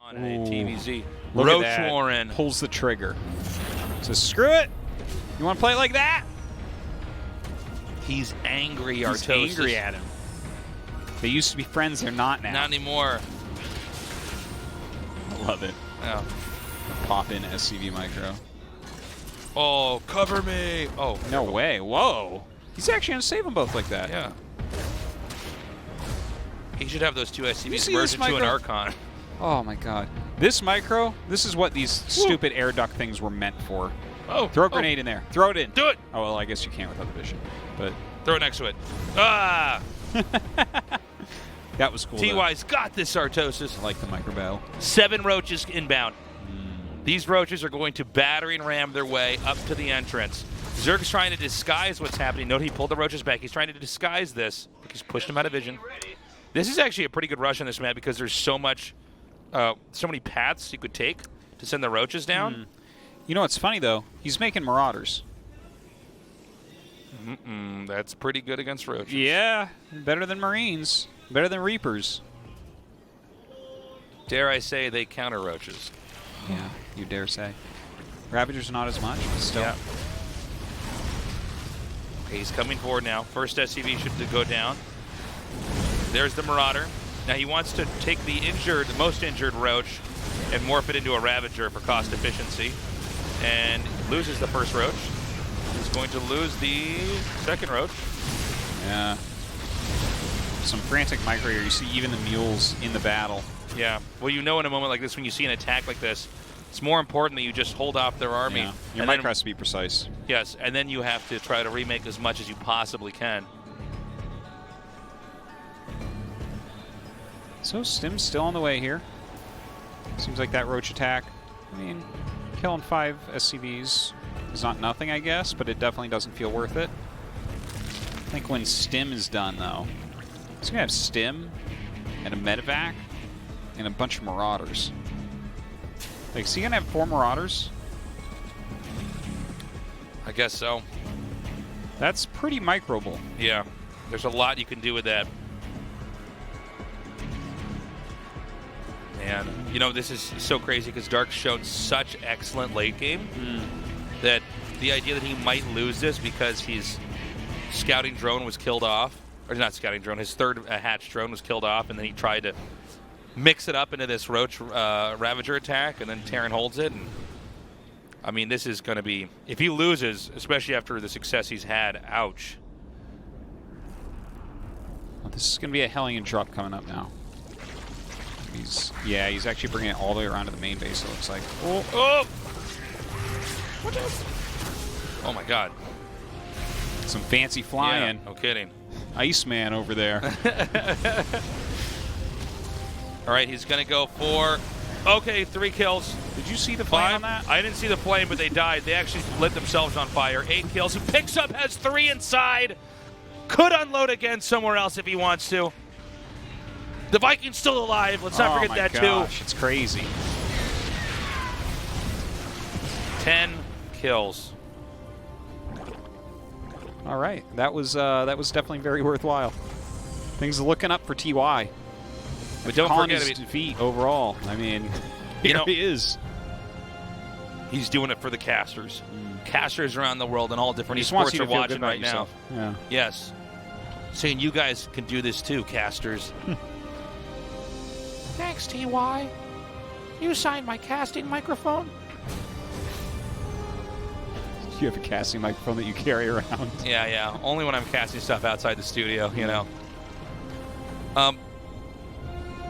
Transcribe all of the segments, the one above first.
on a TVZ. Look Roach at that. Warren Pulls the trigger. Says, screw it. You want to play it like that? He's angry. He's Artosis. angry at him. They used to be friends. They're not now. Not anymore. I love it. Yeah. Pop in SCV micro. Oh, cover me. Oh. No way. Whoa. He's actually going to save them both like that. Yeah. He should have those two You SCVs see merge this into an micro? Archon. Oh my god. This micro, this is what these stupid air duct things were meant for. Oh. Throw a grenade in there. Throw it in. Do it. Oh, well, I guess you can't without the vision. But Throw it next to it. Ah! that was cool. TY's got this, Artosis. I like the micro battle. 7 roaches inbound. These roaches are going to battering ram their way up to the entrance. Zerg's trying to disguise what's happening. Note he pulled the roaches back. He's trying to disguise this. He's pushed them out of vision. This is actually a pretty good rush on this map because there's so much, so many paths you could take to send the roaches down. You know what's funny though? He's making marauders. That's pretty good against roaches. Yeah, better than marines. Better than reapers. Dare I say they counter roaches? Yeah, you dare say. Ravagers not as much, but still. Yeah. Okay, he's coming forward now. First SCV should go down. There's the Marauder. Now he wants to take the most injured Roach and morph it into a Ravager for cost efficiency. And loses the first Roach. He's going to lose the second Roach. Yeah. Some frantic micro here. You see even the mules in the battle. Yeah. Well, you know in a moment like this, when you see an attack like this, it's more important that you just hold off their army. Yeah. Your micro has to be precise. Yes, and then you have to try to remake as much as you possibly can. So Stim's still on the way here. Seems like that Roach attack, I mean, killing 5 SCVs is not nothing, I guess, but it definitely doesn't feel worth it. I think when Stim is done, though, he's going to have Stim and a medevac and a bunch of Marauders. Like, is he going to have 4 Marauders? I guess so. That's pretty microable. Yeah, there's a lot you can do with that. Man, you know, this is so crazy because Dark's shown such excellent late game that the idea that he might lose this because his scouting drone was killed off, or not scouting drone, his third hatch drone was killed off, and then he tried to mix it up into this Roach Ravager attack, and then Terran holds it. And I mean, this is going to be, if he loses, especially after the success he's had, ouch. Well, this is going to be a Hellion drop coming up now. He's actually bringing it all the way around to the main base, it looks like. Oh! Oh! Oh my god. Some fancy flying. Yeah, no kidding. Iceman over there. All right, he's going to go for, okay, 3 kills. Did you see the flame 5 on that? I didn't see the flame, but they died. They actually lit themselves on fire. 8 kills. He picks up, has 3 inside. Could unload again somewhere else if he wants to. The Viking's still alive. Let's not forget that, gosh, too. It's crazy. 10 kills. All right, that was definitely very worthwhile. Things are looking up for TY. But don't Calling forget, his defeat overall. I mean, You know, he is. He's doing it for the casters. Casters around the world and all different He just wants esports you are to feel good watching about right now. yourself. Yeah. Yes. Saying you guys can do this too, casters. Thanks, TY. You signed my casting microphone. You have a casting microphone that you carry around. Yeah. Only when I'm casting stuff outside the studio, you know.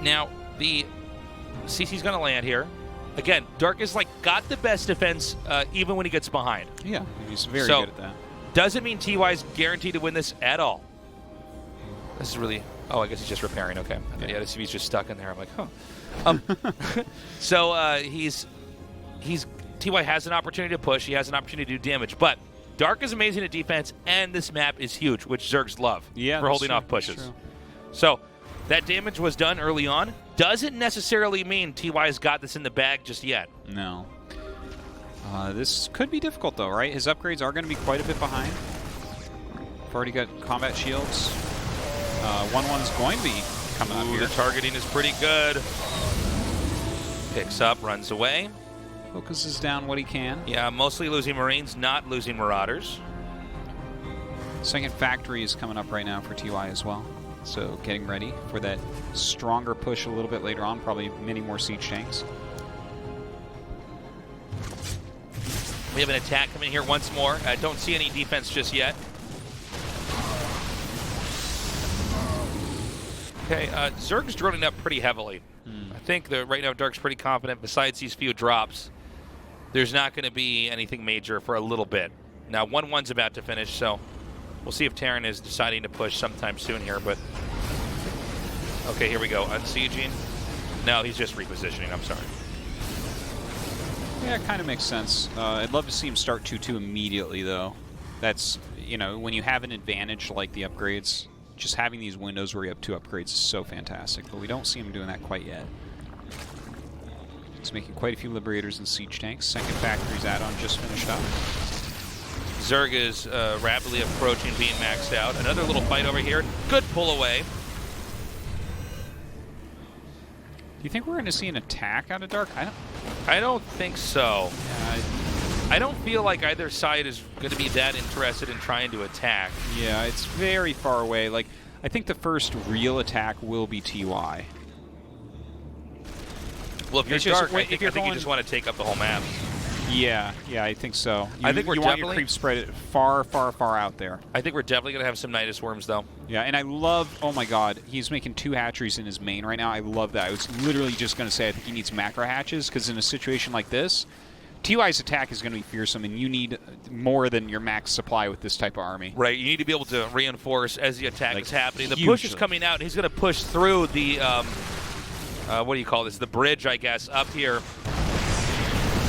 Now, the CC's going to land here. Again, Dark is like got the best defense even when he gets behind. Yeah, he's very good at that. Doesn't mean TY's guaranteed to win this at all. This is really... Oh, I guess he's just repairing. Okay. Yeah, this he's just stuck in there. I'm like, huh. So TY has an opportunity to push. He has an opportunity to do damage. But Dark is amazing at defense, and this map is huge, which Zergs love for holding off pushes. So that damage was done early on. Doesn't necessarily mean TY's got this in the bag just yet. No. This could be difficult, though, right? His upgrades are going to be quite a bit behind. We've already got combat shields. 1-1's going to be coming up here. The targeting is pretty good. Picks up, runs away. Focuses down what he can. Yeah, mostly losing Marines, not losing Marauders. Second factory is coming up right now for TY as well. So getting ready for that stronger push a little bit later on. Probably many more siege tanks. We have an attack coming here once more. I don't see any defense just yet. Okay, Zerg's droning up pretty heavily. I think that right now Dark's pretty confident. Besides these few drops, there's not going to be anything major for a little bit. Now, 1-1's about to finish, so we'll see if Terran is deciding to push sometime soon here. But okay, here we go. Unsieging. No, he's just repositioning. I'm sorry. Yeah, it kind of makes sense. I'd love to see him start 2-2 immediately, though. That's, you know, when you have an advantage like the upgrades, just having these windows where you have 2 upgrades is so fantastic. But we don't see him doing that quite yet. He's making quite a few Liberators and Siege Tanks. Second factory's add-on just finished up. Zerg is rapidly approaching being maxed out. Another little fight over here. Good pull away. Do you think we're going to see an attack out of Dark? I don't think so. Yeah, I don't feel like either side is going to be that interested in trying to attack. yeah, it's very far away. Like, I think the first real attack will be TY. Well, if you're It's just- Dark, I if think you're you going- just want to take up the whole map. Yeah, I think so. I think we're you want your definitely- creep spread far, far, far out there. I think we're definitely going to have some Nidus Worms, though. Yeah, and I love, oh my god, he's making 2 hatcheries in his main right now. I love that. I was literally just going to say I think he needs macro hatches, because in a situation like this, TY's attack is going to be fearsome, and you need more than your max supply with this type of army. Right, you need to be able to reinforce as the attack Like, is happening. The push hugely. is coming out, and he's going to push through the, what do you call this? The bridge, I guess, up here.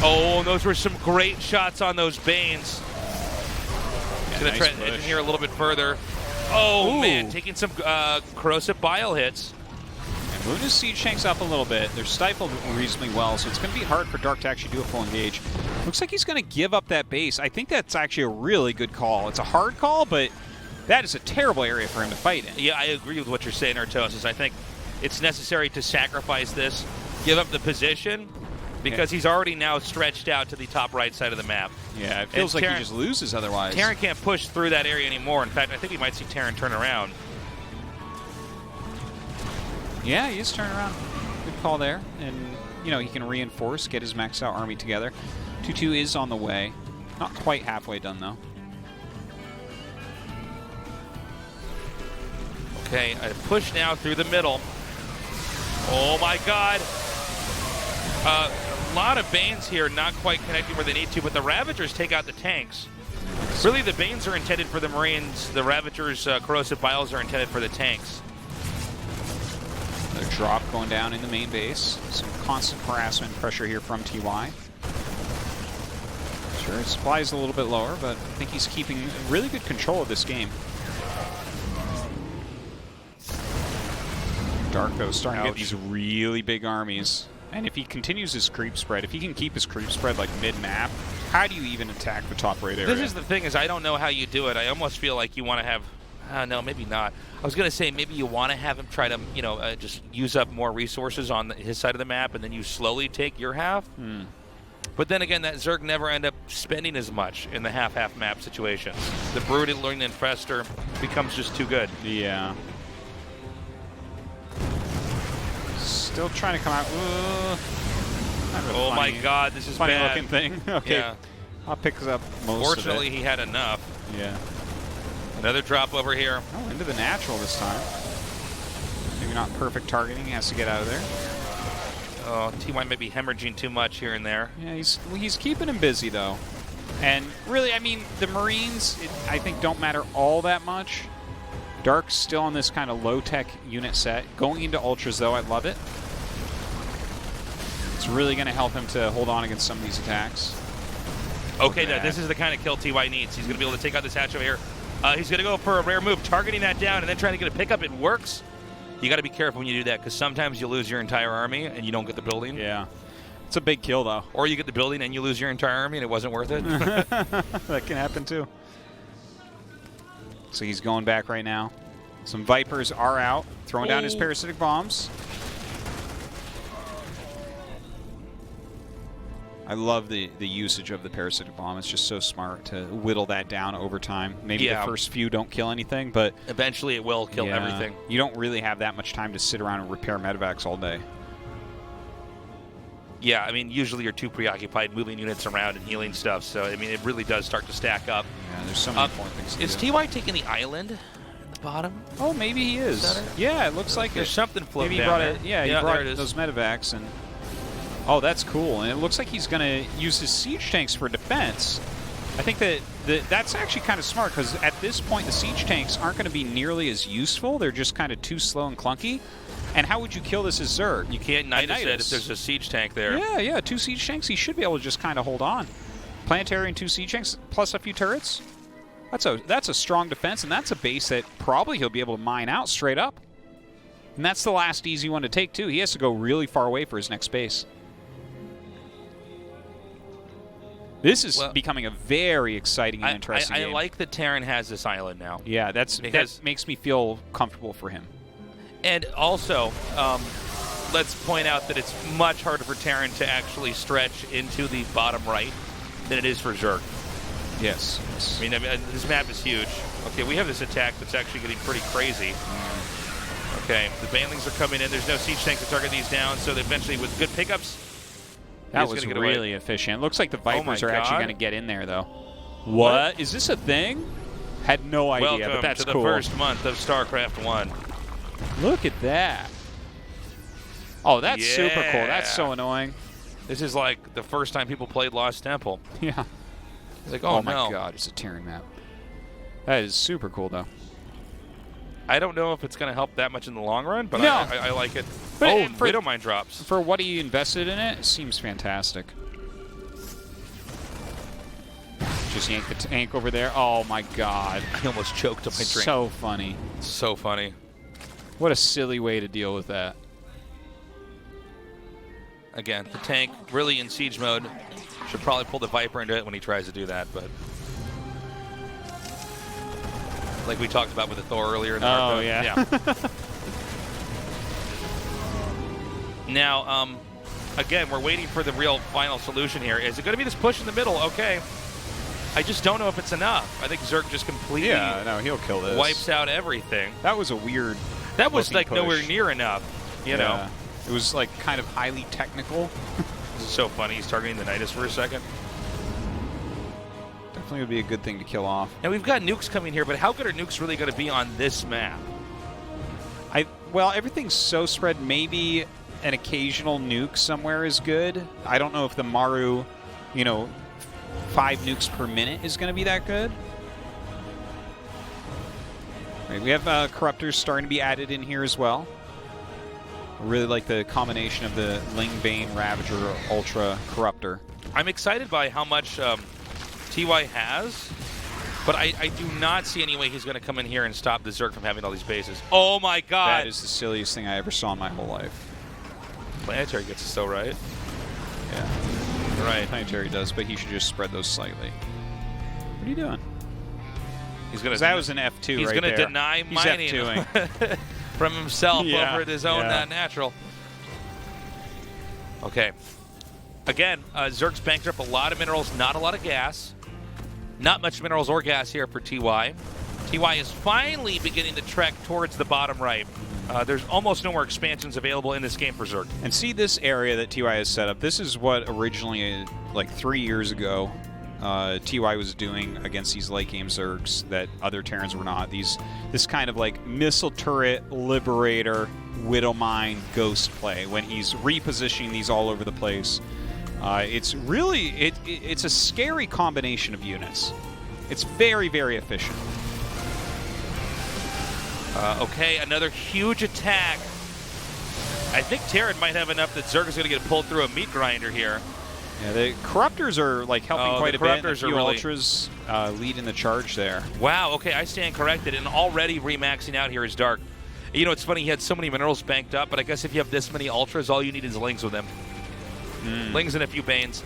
Oh, those were some great shots on those Banes. Yeah, Going to nice try to push. here a little bit further. Oh, Ooh. man, taking some corrosive bile hits. And moving his siege tanks up a little bit. They're stifled reasonably well, so it's going to be hard for Dark to actually do a full engage. Looks like he's going to give up that base. I think that's actually a really good call. It's a hard call, but that is a terrible area for him to fight in. Yeah, I agree with what you're saying, Artosis. I think it's necessary to sacrifice this, give up the position, because he's already now stretched out to the top right side of the map. Yeah, it feels like Terran- he just loses otherwise. Terran can't push through that area anymore. In fact, I think we might see Terran turn around. Yeah, he is turning around. Good call there. And, you know, he can reinforce, get his maxed out army together. 2-2 is on the way. Not quite halfway done, though. Okay, a push now through the middle. Oh my god. A lot of Banes here not quite connecting where they need to, but the Ravagers take out the tanks. Really, the Banes are intended for the Marines. The Ravagers' corrosive biles are intended for the tanks. Another drop going down in the main base. Some constant harassment pressure here from TY. Sure, his supply is a little bit lower, but I think he's keeping really good control of this game. Dark, though, starting to get these really big armies. And if he continues his creep spread, if he can keep his creep spread like mid-map, how do you even attack the top right area? This is the thing, is I don't know how you do it. I almost feel like you want to have... no, maybe not. I was going to say maybe you want to have him try to, you know, just use up more resources on his side of the map, and then you slowly take your half. But then again, that Zerg never end up spending as much in the half-half map situations. The Brooding Infestor becomes just too good. Yeah. Still trying to come out. Not really Oh funny. my god, this is Funny bad. looking thing. Okay. Yeah. I'll pick up most Fortunately, of it. he had enough. Yeah. Another drop over here. Oh, into the natural this time. Maybe not perfect targeting. He has to get out of there. Oh, TY may be hemorrhaging too much here and there. Yeah, he's keeping him busy, though. And really, I mean, the Marines, I think, don't matter all that much. Dark's still on this kind of low-tech unit set. Going into Ultras, though, I love it. It's really going to help him to hold on against some of these attacks. Okay, this is the kind of kill TY needs. He's going to be able to take out this hatch over here. He's going to go for a rare move, targeting that down, and then trying to get a pickup. It works. You got to be careful when you do that, because sometimes you lose your entire army and you don't get the building. Yeah. It's a big kill, though. Or you get the building and you lose your entire army and it wasn't worth it. That can happen, too. So he's going back right now. Some Vipers are out, throwing down his parasitic bombs. I love the usage of the parasitic bomb. It's just so smart to whittle that down over time. Maybe the first few don't kill anything, but eventually it will kill everything. You don't really have that much time to sit around and repair medevacs all day. Yeah, I mean, usually you're too preoccupied moving units around and healing stuff, so, I mean, it really does start to stack up. Yeah, there's so many important things to do. Is TY taking the island at the bottom? Oh, maybe he is. Yeah, it looks like there's something floating maybe down he there. brought it. Yeah, he brought those medevacs, and oh, that's cool. And it looks like he's going to use his siege tanks for defense. I think that's actually kind of smart, because at this point the siege tanks aren't going to be nearly as useful. They're just kind of too slow and clunky. And how would you kill this as Zerg? You can't Nidus it if there's a siege tank there. Yeah, 2 siege tanks. He should be able to just kind of hold on. Planetary and 2 siege tanks plus a few turrets. That's a strong defense, and that's a base that probably he'll be able to mine out straight up. And that's the last easy one to take, too. He has to go really far away for his next base. This is becoming a very exciting and interesting game. I like that Terran has this island now. Yeah, that makes me feel comfortable for him. And also, let's point out that it's much harder for Terran to actually stretch into the bottom right than it is for Zerg. Yes. I mean, this map is huge. Okay, we have this attack that's actually getting pretty crazy. Okay, the banelings are coming in. There's no siege tank to target these down, so that eventually with good pickups... That was really efficient. Looks like the Vipers are actually going to get in there, though. What? Is this a thing? Had no idea, but that's cool. Welcome to the first month of Starcraft 1. Look at that. Oh, that's super cool. That's so annoying. This is like the first time people played Lost Temple. Yeah. It's like, oh my god, it's a Terran map. That is super cool, though. I don't know if it's going to help that much in the long run, but no. I like it. But Widow Mine drops. For what he invested in it, it seems fantastic. Just yank the tank over there. Oh my god. I almost choked on my drink. So funny. So funny. What a silly way to deal with that. Again, the tank really in siege mode. Should probably pull the Viper into it when he tries to do that, but... Like we talked about with the Thor earlier in the Oh, yeah. Now, again, we're waiting for the real final solution here. Is it going to be this push in the middle? Okay. I just don't know if it's enough. I think Zerg just completely he'll kill this. Wipes out everything. That was a weird That was like push. Nowhere near enough, you know. It was like kind of highly technical. This is so funny. He's targeting the Nidus for a second. Definitely would be a good thing to kill off. Now we've got nukes coming here, but how good are nukes really going to be on this map? Well, everything's so spread. Maybe an occasional nuke somewhere is good. I don't know if the Maru, 5 nukes per minute is going to be that good. Right, we have Corruptors starting to be added in here as well. I really like the combination of the Ling Bane, Ravager, Ultra, Corruptor. I'm excited by how much TY has, but I do not see any way he's going to come in here and stop the Zerg from having all these bases. Oh my god! That is the silliest thing I ever saw in my whole life. Planetary gets us so right. Yeah. Right. Planetary does, but he should just spread those slightly. What are you doing? He's gonna. That was an F2 right there. He's gonna deny mining from himself over his own natural. Okay. Again, Zerg's banked up a lot of minerals, not a lot of gas. Not much minerals or gas here for TY. TY is finally beginning to trek towards the bottom right. There's almost no more expansions available in this game for Zerg. And see this area that TY has set up. This is what originally, like 3 years ago, TY was doing against these late game Zergs that other Terrans were not. This kind of like missile turret, liberator, widow mine, ghost play when he's repositioning these all over the place. It's really it's a scary combination of units. It's very, very efficient. Okay, another huge attack. I think Terran might have enough that Zerg is going to get pulled through a meat grinder here. Yeah, the Corruptors are like helping quite a bit. The few really... Ultras leading the charge there. Wow, okay, I stand corrected, and already remaxing out here is Dark. You know, it's funny, he had so many minerals banked up, but I guess if you have this many Ultras, all you need is Lings with them. Lings and a few Banes,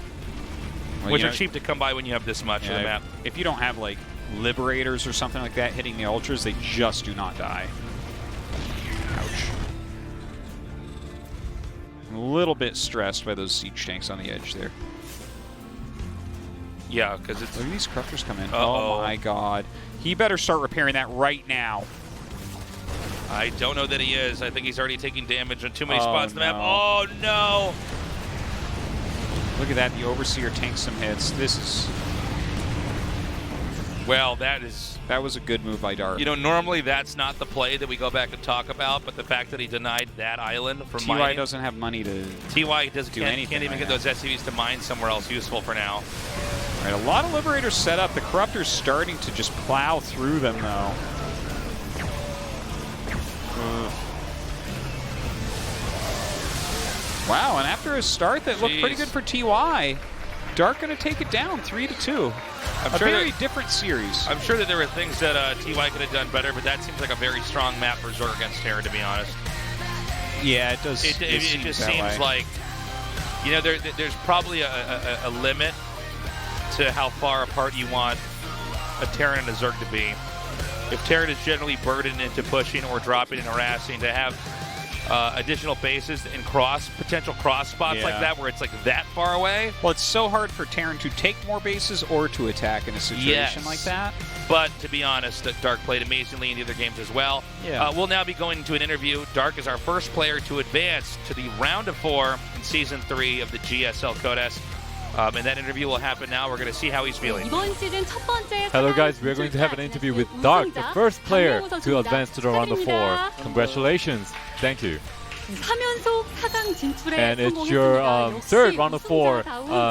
which are cheap to come by when you have this much of the map. If you don't have, like, Liberators or something like that hitting the Ultras, they just do not die. Ouch. I'm a little bit stressed by those siege tanks on the edge there. Yeah, because it's... Look at these corruptors come in. Uh-oh. Oh my god. He better start repairing that right now. I don't know that he is. I think he's already taking damage on too many Oh, spots on the map. no. Oh, no! Look at that. The Overseer tanks some hits. This is... Well, that is... That was a good move by Dark. You know, normally that's not the play that we go back and talk about, but the fact that he denied that island from TY mining... doesn't have money to TY can't even right get now. those SCVs to mine somewhere else useful for now. All right, a lot of Liberators set up. The Corruptor's starting to just plow through them, though. Wow, and after a start that looked pretty good for TY, Dark going to take it down 3-2. I'm a sure very that, different series. I'm sure that there were things that TY could have done better, but that seems like a very strong map for Zerg against Terran, to be honest. Yeah, it does. It just seems like, you know, there's probably a limit to how far apart you want a Terran and a Zerg to be. If Terran is generally burdened into pushing or dropping and harassing, to have additional bases and potential cross spots like that where it's like that far away. Well, it's so hard for Terran to take more bases or to attack in a situation like that. But to be honest, Dark played amazingly in the other games as well. Yeah. We'll now be going to an interview. Dark is our first player to advance to the round of 4 in Season 3 of the GSL Codes. And that interview will happen now. We're going to see how he's feeling. Hello guys, we're going to have an interview with Dark, the first player to advance to the round of 4. Congratulations. Thank you. And it's your third round of 4.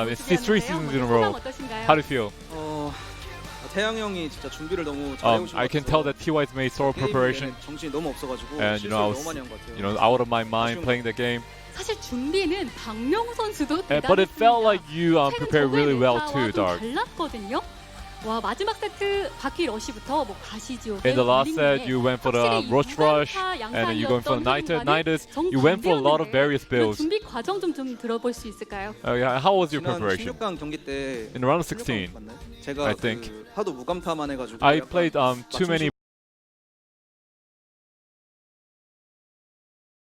It's 3 seasons in a row. How do you feel? I can tell that TY's made thorough preparation. And I was out of my mind playing the game. But it felt like you prepared really well too, Dark. In the last set, you went for the Roach Rush, and then you going for the Nidus. You went for a lot of various builds. How was your preparation? In round of 16, I think. I played too many